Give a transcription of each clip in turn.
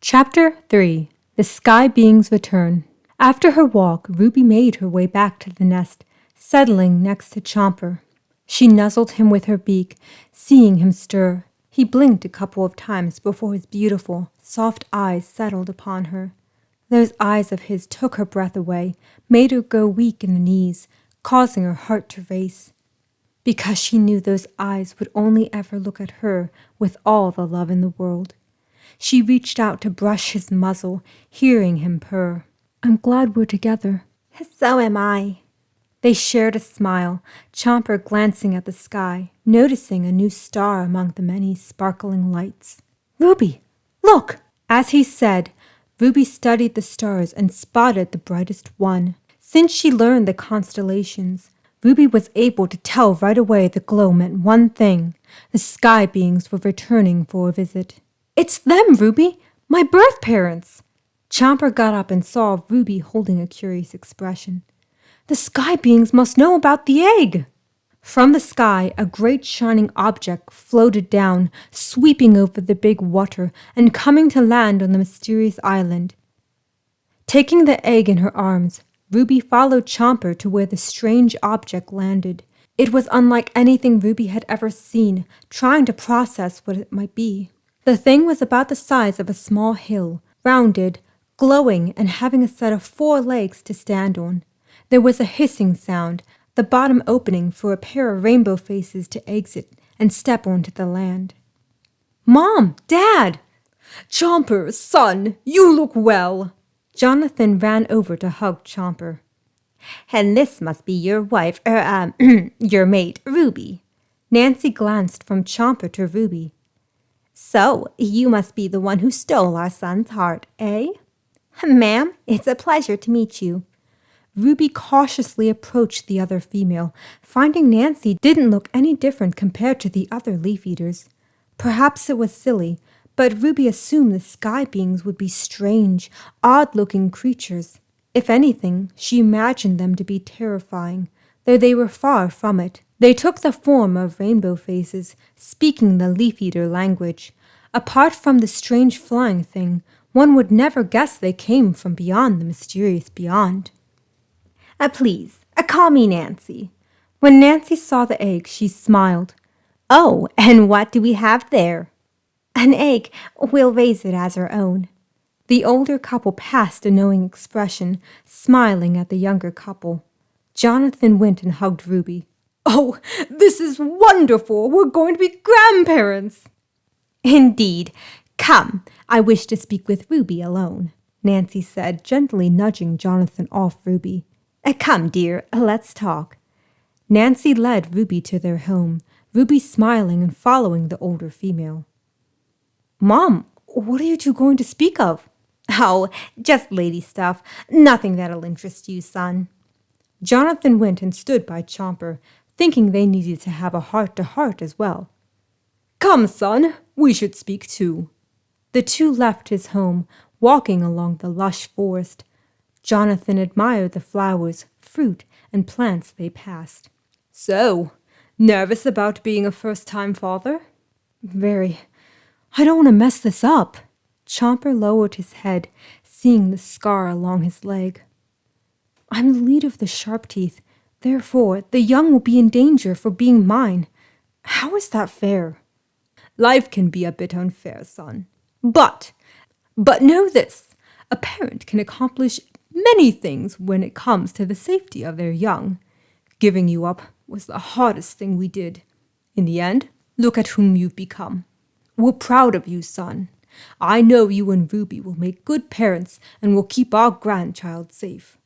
Chapter 3. The Sky Being's Return. After her walk, Ruby made her way back to the nest, settling next to Chomper. She nuzzled him with her beak, seeing him stir. He blinked a couple of times before his beautiful, soft eyes settled upon her. Those eyes of his took her breath away, made her go weak in the knees, causing her heart to race. Because she knew those eyes would only ever look at her with all the love in the world. She reached out to brush his muzzle, hearing him purr. "I'm glad we're together." "So am I." They shared a smile, Chomper glancing at the sky, noticing a new star among the many sparkling lights. "Ruby, look!" As he said, Ruby studied the stars and spotted the brightest one. Since she learned the constellations, Ruby was able to tell right away the glow meant one thing. The sky beings were returning for a visit. "It's them, Ruby! My birth parents!" Chomper got up and saw Ruby holding a curious expression. "The sky beings must know about the egg!" From the sky, a great shining object floated down, sweeping over the big water and coming to land on the mysterious island. Taking the egg in her arms, Ruby followed Chomper to where the strange object landed. It was unlike anything Ruby had ever seen, trying to process what it might be. The thing was about the size of a small hill, rounded, glowing, and having a set of 4 legs to stand on. There was a hissing sound, the bottom opening for a pair of rainbow faces to exit and step onto the land. "Mom! Dad!" "Chomper, son, you look well!" Jonathan ran over to hug Chomper. "And this must be your wife, your mate, Ruby." Nancy glanced from Chomper to Ruby. "So, you must be the one who stole our son's heart, eh?" "Ma'am, it's a pleasure to meet you." Ruby cautiously approached the other female, finding Nancy didn't look any different compared to the other leaf eaters. Perhaps it was silly, but Ruby assumed the sky beings would be strange, odd-looking creatures. If anything, she imagined them to be terrifying, though they were far from it. They took the form of rainbow faces, speaking the leaf-eater language. Apart from the strange flying thing, one would never guess they came from beyond the mysterious beyond. Please, call me Nancy." When Nancy saw the egg, she smiled. "Oh, and what do we have there?" "An egg. We'll raise it as our own." The older couple passed a knowing expression, smiling at the younger couple. Jonathan went and hugged Ruby. "Oh, this is wonderful! We're going to be grandparents!" "Indeed. Come, I wish to speak with Ruby alone," Nancy said, gently nudging Jonathan off Ruby. "Come, dear, let's talk." Nancy led Ruby to their home, Ruby smiling and following the older female. "Mom, what are you two going to speak of?" "Oh, just lady stuff. Nothing that'll interest you, son." Jonathan went and stood by Chomper, thinking they needed to have a heart-to-heart as well. "Come, son, we should speak too." The two left his home, walking along the lush forest. Jonathan admired the flowers, fruit, and plants they passed. "So, nervous about being a first-time father?" "Very. I don't want to mess this up." Chomper lowered his head, seeing the scar along his leg. "I'm the leader of the Sharptooth. Therefore, the young will be in danger for being mine. How is that fair?" "Life can be a bit unfair, son. But know this. A parent can accomplish many things when it comes to the safety of their young. Giving you up was the hardest thing we did. In the end, look at whom you've become. We're proud of you, son. I know you and Ruby will make good parents and will keep our grandchild safe."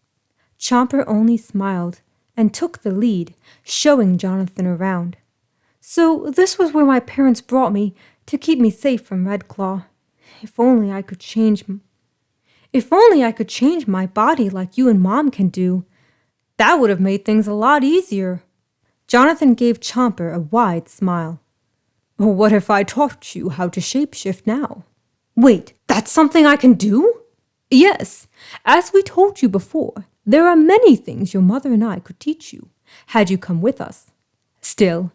Chomper only smiled and took the lead, showing Jonathan around. "So this was where my parents brought me to keep me safe from Redclaw. If only I could change my body like you and Mom can do. That would have made things a lot easier." Jonathan gave Chomper a wide smile. "What if I taught you how to shapeshift now?" "Wait, that's something I can do?" "Yes. As we told you before, there are many things your mother and I could teach you, had you come with us. Still,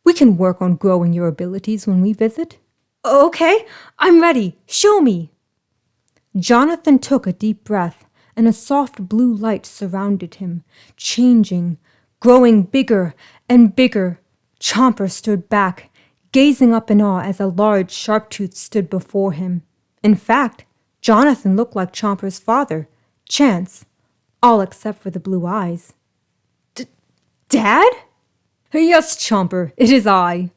we can work on growing your abilities when we visit." "Okay, I'm ready. Show me." Jonathan took a deep breath, and a soft blue light surrounded him, changing, growing bigger and bigger. Chomper stood back, gazing up in awe as a large Sharptooth stood before him. In fact, Jonathan looked like Chomper's father, Chance, all except for the blue eyes. Dad? Yes, Chomper, it is I.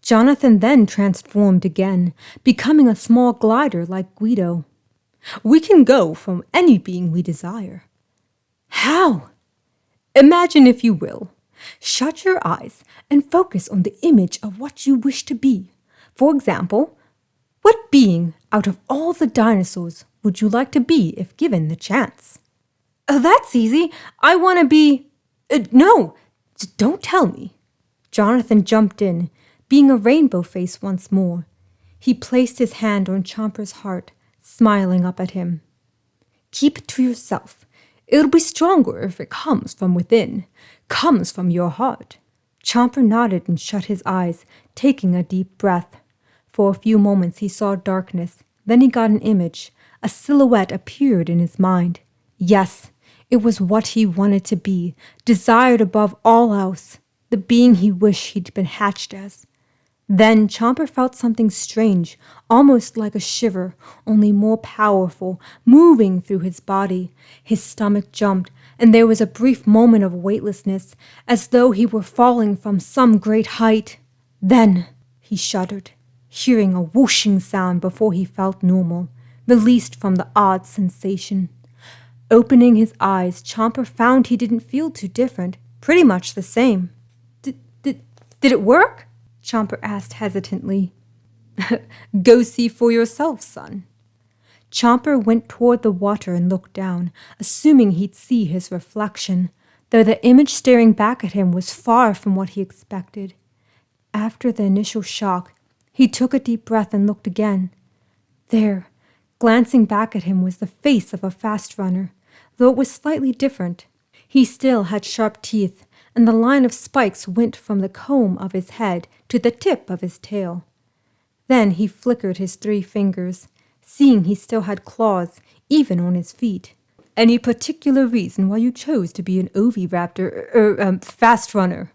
Jonathan then transformed again, becoming a small glider like Guido. We can go from any being we desire. How? Imagine, if you will. Shut your eyes and focus on the image of what you wish to be. For example, what being out of all the dinosaurs would you like to be if given the chance? Oh, that's easy. I want to be... No, don't tell me. Jonathan jumped in, being a rainbow face once more. He placed his hand on Chomper's heart, smiling up at him. Keep it to yourself. It'll be stronger if it comes from within, comes from your heart. Chomper nodded and shut his eyes, taking a deep breath. For a few moments he saw darkness. Then he got an image. A silhouette appeared in his mind. Yes, it was what he wanted to be, desired above all else, the being he wished he'd been hatched as. Then Chomper felt something strange, almost like a shiver, only more powerful, moving through his body. His stomach jumped, and there was a brief moment of weightlessness, as though he were falling from some great height. Then he shuddered, hearing a whooshing sound before he felt normal, released from the odd sensation. Opening his eyes, Chomper found he didn't feel too different, pretty much the same. Did it work? Chomper asked hesitantly. Go see for yourself, son. Chomper went toward the water and looked down, assuming he'd see his reflection, though the image staring back at him was far from what he expected. After the initial shock, he took a deep breath and looked again. There, glancing back at him, was the face of a fast runner, though it was slightly different. He still had sharp teeth, and the line of spikes went from the comb of his head to the tip of his tail. Then he flickered his 3 fingers, seeing he still had claws, even on his feet. Any particular reason why you chose to be an oviraptor, fast runner?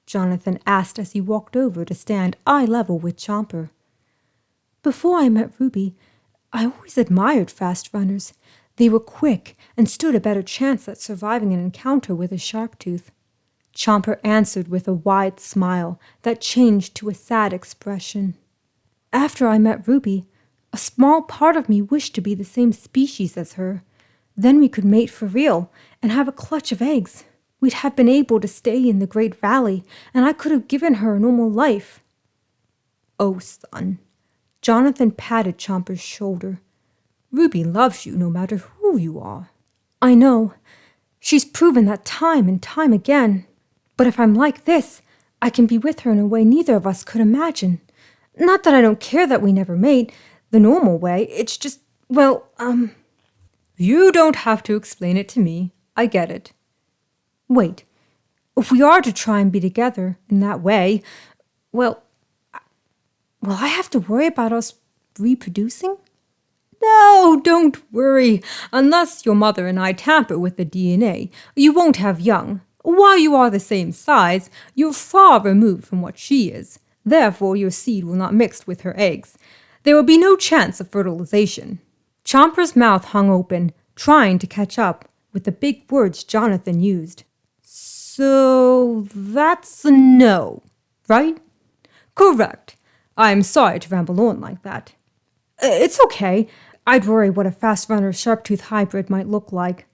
Jonathan asked as he walked over to stand eye level with Chomper. Before I met Ruby, I always admired fast runners. They were quick and stood a better chance at surviving an encounter with a Sharptooth. Chomper answered with a wide smile that changed to a sad expression. After I met Ruby, a small part of me wished to be the same species as her. Then we could mate for real and have a clutch of eggs. We'd have been able to stay in the Great Valley, and I could have given her a normal life. Oh, son. Jonathan patted Chomper's shoulder. Ruby loves you no matter who you are. I know. She's proven that time and time again. But if I'm like this, I can be with her in a way neither of us could imagine. Not that I don't care that we never mate the normal way. It's just, well, You don't have to explain it to me. I get it. Wait. If we are to try and be together in that way, well, will I have to worry about us reproducing? No, don't worry. Unless your mother and I tamper with the DNA, you won't have young. While you are the same size, you're far removed from what she is. Therefore, your seed will not mix with her eggs. There will be no chance of fertilization. Chomper's mouth hung open, trying to catch up with the big words Jonathan used. So that's a no, right? Correct. I'm sorry to ramble on like that. It's okay. I'd worry what a fast runner Sharptooth hybrid might look like.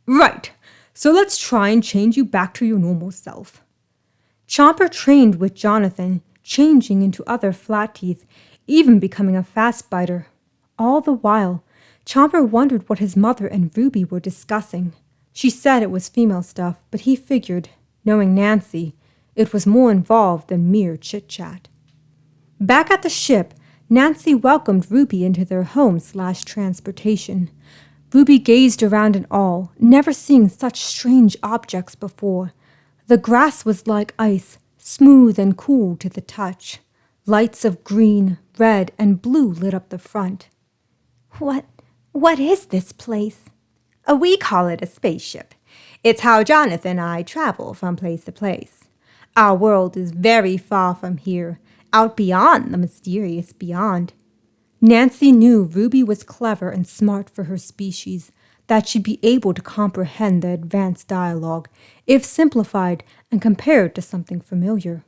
Right. So let's try and change you back to your normal self. Chomper trained with Jonathan, changing into other flat teeth, even becoming a fast biter. All the while, Chomper wondered what his mother and Ruby were discussing. She said it was female stuff, but he figured, knowing Nancy, it was more involved than mere chit-chat. Back at the ship, Nancy welcomed Ruby into their home/transportation. Ruby gazed around in awe, never seeing such strange objects before. The grass was like ice, smooth and cool to the touch. Lights of green, red, and blue lit up the front. What is this place? We call it a spaceship. It's how Jonathan and I travel from place to place. Our world is very far from here, out beyond the mysterious beyond. Nancy knew Ruby was clever and smart for her species, that she'd be able to comprehend the advanced dialogue, if simplified and compared to something familiar.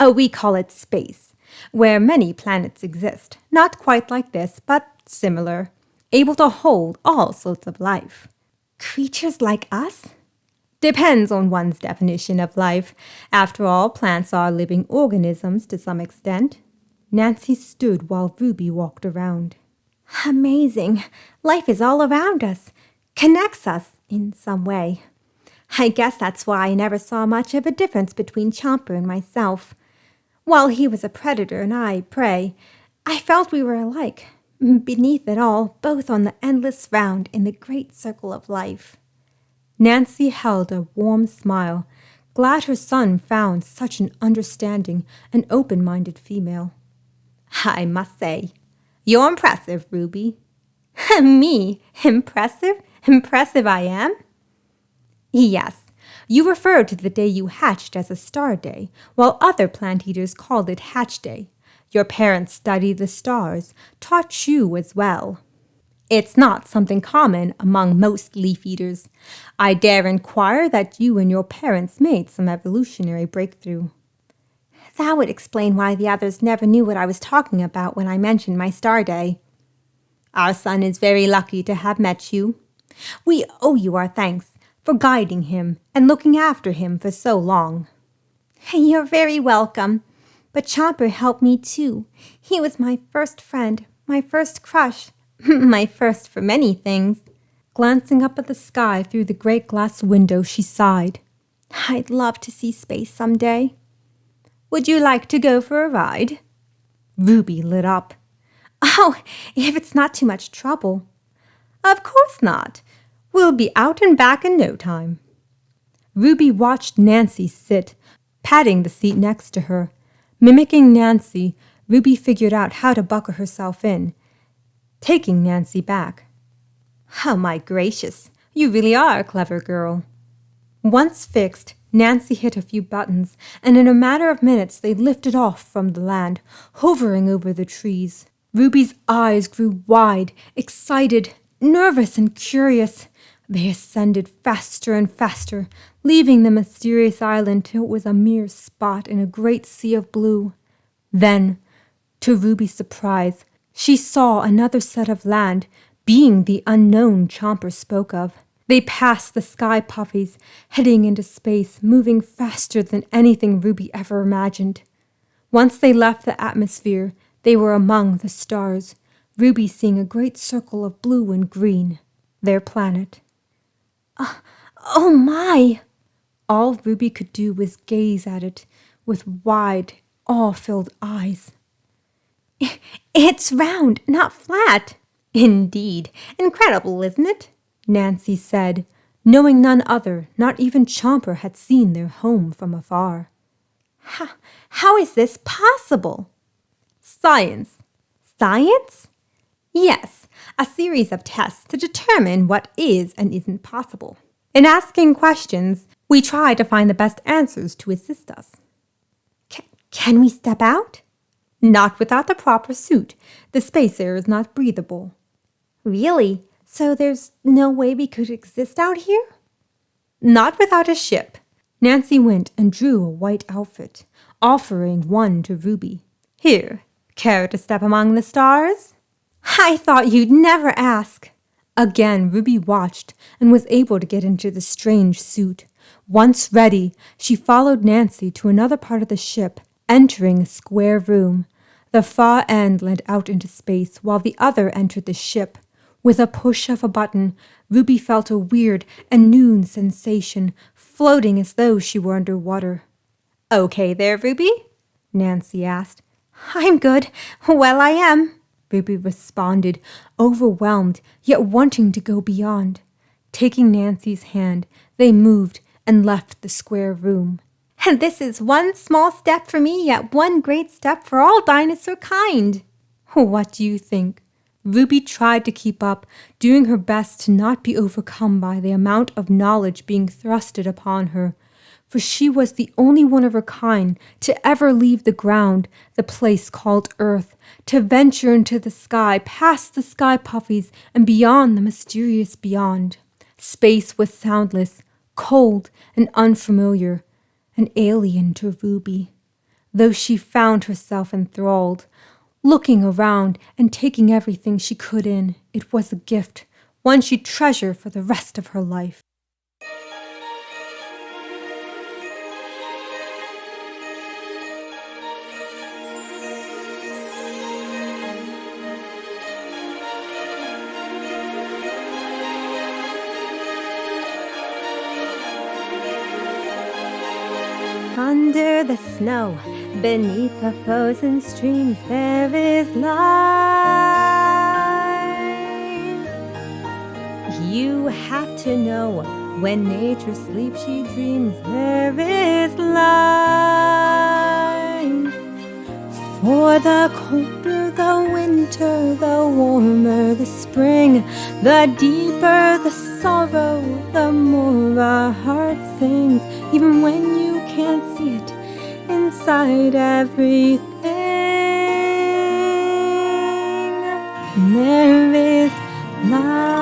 We call it space, where many planets exist, not quite like this, but similar, able to hold all sorts of life. Creatures like us? Depends on one's definition of life. After all, plants are living organisms to some extent. Nancy stood while Ruby walked around. Amazing. Life is all around us, connects us in some way. I guess that's why I never saw much of a difference between Chomper and myself. While he was a predator and I prey, I felt we were alike. Beneath it all, both on the endless round in the great circle of life. Nancy held a warm smile, glad her son found such an understanding and open-minded female. I must say, you're impressive, Ruby. Me? Impressive? Impressive I am? Yes, you referred to the day you hatched as a star day, while other plant eaters called it hatch day. Your parents studied the stars, taught you as well. It's not something common among most leaf eaters. I dare inquire that you and your parents made some evolutionary breakthrough. That would explain why the others never knew what I was talking about when I mentioned my star day. Our son is very lucky to have met you. We owe you our thanks for guiding him and looking after him for so long. You're very welcome. But Chomper helped me too. He was my first friend, my first crush, my first for many things. Glancing up at the sky through the great glass window, she sighed. I'd love to see space someday. Would you like to go for a ride? Ruby lit up. Oh, if it's not too much trouble. Of course not. We'll be out and back in no time. Ruby watched Nancy sit, patting the seat next to her. Mimicking Nancy, Ruby figured out how to buckle herself in, taking Nancy back. Oh, my gracious, you really are a clever girl. Once fixed, Nancy hit a few buttons, and in a matter of minutes they lifted off from the land, hovering over the trees. Ruby's eyes grew wide, excited, nervous, and curious. They ascended faster and faster, leaving the mysterious island till it was a mere spot in a great sea of blue. Then, to Ruby's surprise, she saw another set of land, being the unknown Chomper spoke of. They passed the sky puffies, heading into space, moving faster than anything Ruby ever imagined. Once they left the atmosphere, they were among the stars, Ruby seeing a great circle of blue and green, their planet. Oh my! All Ruby could do was gaze at it with wide, awe-filled eyes. It's round, not flat. Indeed. Incredible, isn't it? Nancy said, knowing none other, not even Chomper, had seen their home from afar. How is this possible? Science. Science? Yes, a series of tests to determine what is and isn't possible. In asking questions, we try to find the best answers to assist us. Can we step out? Not without the proper suit. The space air is not breathable. Really? So there's no way we could exist out here? Not without a ship. Nancy went and drew a white outfit, offering one to Ruby. Here, care to step among the stars? I thought you'd never ask. Again, Ruby watched and was able to get into the strange suit. Once ready, she followed Nancy to another part of the ship, entering a square room. The far end led out into space, while the other entered the ship. With a push of a button, Ruby felt a weird and new sensation, floating as though she were underwater. Okay there, Ruby? Nancy asked. I'm good. Well, I am. Ruby responded, overwhelmed, yet wanting to go beyond. Taking Nancy's hand, they moved and left the square room. And this is one small step for me, yet one great step for all dinosaur kind. What do you think? Ruby tried to keep up, doing her best to not be overcome by the amount of knowledge being thrusted upon her, for she was the only one of her kind to ever leave the ground, the place called Earth, to venture into the sky, past the sky puffies, and beyond the mysterious beyond. Space was soundless, cold, and unfamiliar, an alien to Ruby, though she found herself enthralled. Looking around and taking everything she could in, it was a gift, one she'd treasure for the rest of her life. Under the snow, beneath the frozen streams, there is life. You have to know, when nature sleeps, she dreams, there is life. For the colder the winter, the warmer the spring, the deeper the sorrow, the more our heart sings, even when you can't see it inside everything. There is life.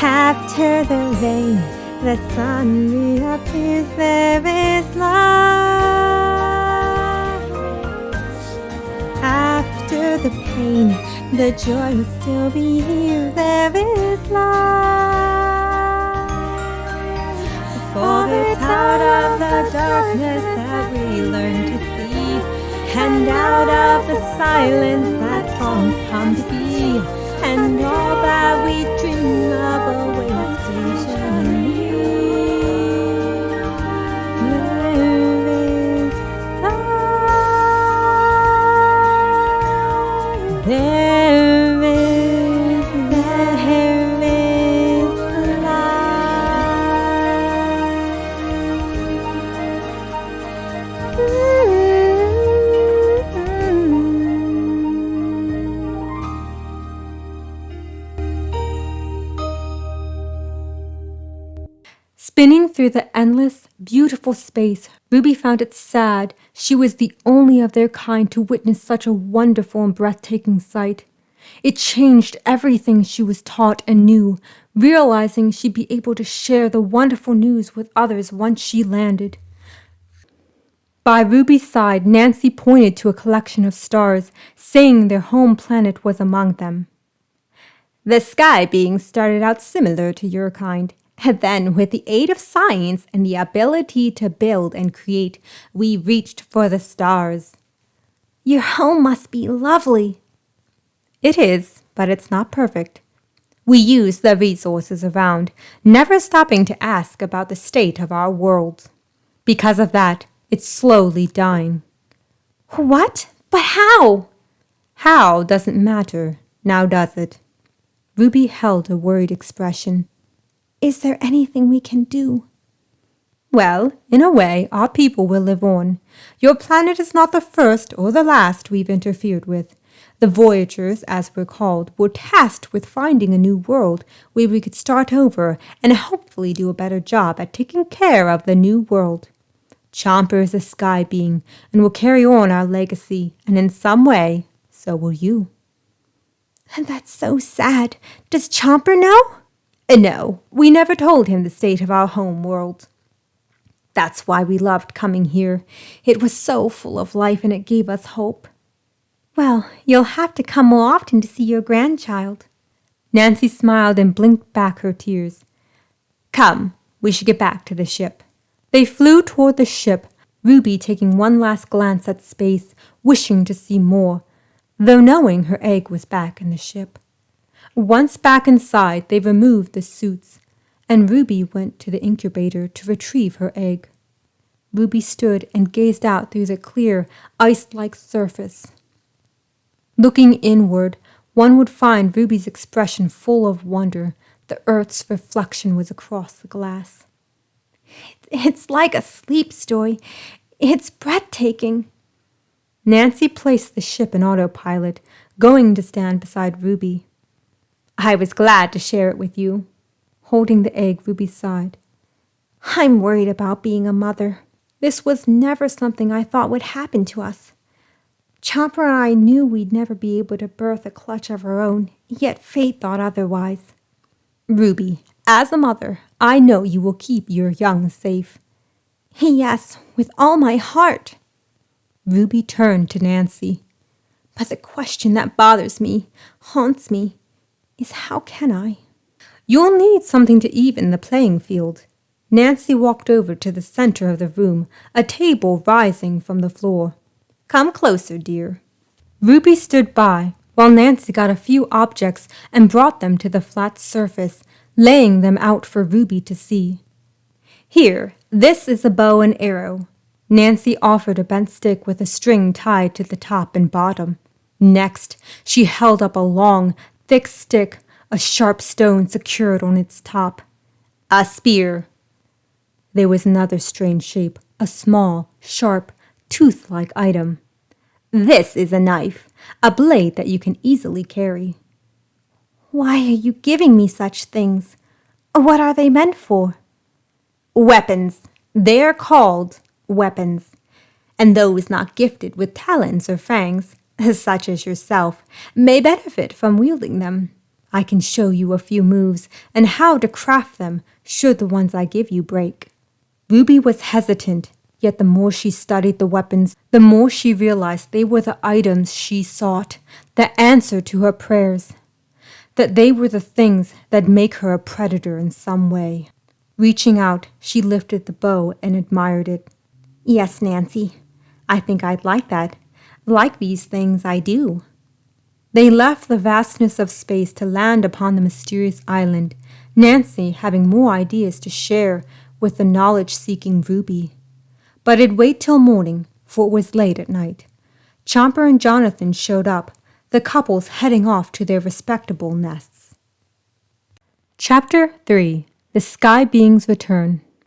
After the rain, the sun reappears, there is life. After the pain, the joy will still be here, there is life. For it's out of the darkness that we learn to see, and out of the silence that songs come to be, and all that we dream of awaits patiently. There is Spinning through the endless, beautiful space, Ruby found it sad she was the only of their kind to witness such a wonderful and breathtaking sight. It changed everything she was taught and knew, realizing she'd be able to share the wonderful news with others once she landed. By Ruby's side, Nancy pointed to a collection of stars, saying their home planet was among them. The sky beings started out similar to your kind. And then, with the aid of science and the ability to build and create, we reached for the stars. Your home must be lovely. It is, but it's not perfect. We use the resources around, never stopping to ask about the state of our world. Because of that, it's slowly dying. What? But how? How doesn't matter, now does it? Ruby held a worried expression. Is there anything we can do? Well, in a way, our people will live on. Your planet is not the first or the last we've interfered with. The Voyagers, as we're called, were tasked with finding a new world where we could start over and hopefully do a better job at taking care of the new world. Chomper is a sky being and will carry on our legacy, and in some way, so will you. And that's so sad. Does Chomper know? No, we never told him the state of our home world. That's why we loved coming here. It was so full of life and it gave us hope. Well, you'll have to come more often to see your grandchild. Nancy smiled and blinked back her tears. Come, we should get back to the ship. They flew toward the ship, Ruby taking one last glance at space, wishing to see more, though knowing her egg was back in the ship. Once back inside, they removed the suits, and Ruby went to the incubator to retrieve her egg. Ruby stood and gazed out through the clear, ice-like surface. Looking inward, one would find Ruby's expression full of wonder. The earth's reflection was across the glass. It's like a sleep story. It's breathtaking. Nancy placed the ship in autopilot, going to stand beside Ruby. I was glad to share it with you. Holding the egg, Ruby sighed. I'm worried about being a mother. This was never something I thought would happen to us. Chopper and I knew we'd never be able to birth a clutch of our own, yet fate thought otherwise. Ruby, as a mother, I know you will keep your young safe. Yes, with all my heart. Ruby turned to Nancy. But the question that bothers me, haunts me, is how can I? You'll need something to even the playing field. Nancy walked over to the center of the room, a table rising from the floor. Come closer, dear. Ruby stood by, while Nancy got a few objects and brought them to the flat surface, laying them out for Ruby to see. Here, this is a bow and arrow. Nancy offered a bent stick with a string tied to the top and bottom. Next, she held up a long, thick stick, a sharp stone secured on its top. A spear. There was another strange shape, a small, sharp, tooth-like item. This is a knife, a blade that you can easily carry. Why are you giving me such things? What are they meant for? Weapons. They're called weapons. And those not gifted with talons or fangs, such as yourself, may benefit from wielding them. I can show you a few moves and how to craft them should the ones I give you break. Ruby was hesitant, yet the more she studied the weapons, the more she realized they were the items she sought, the answer to her prayers, that they were the things that make her a predator in some way. Reaching out, she lifted the bow and admired it. Yes, Nancy, I think I'd like that. Like these things, I do. They left the vastness of space to land upon the mysterious island, Nancy having more ideas to share with the knowledge-seeking Ruby. But it'd wait till morning, for it was late at night. Chomper and Jonathan showed up, the couples heading off to their respectable nests. Chapter 3. The Sky Beings Return.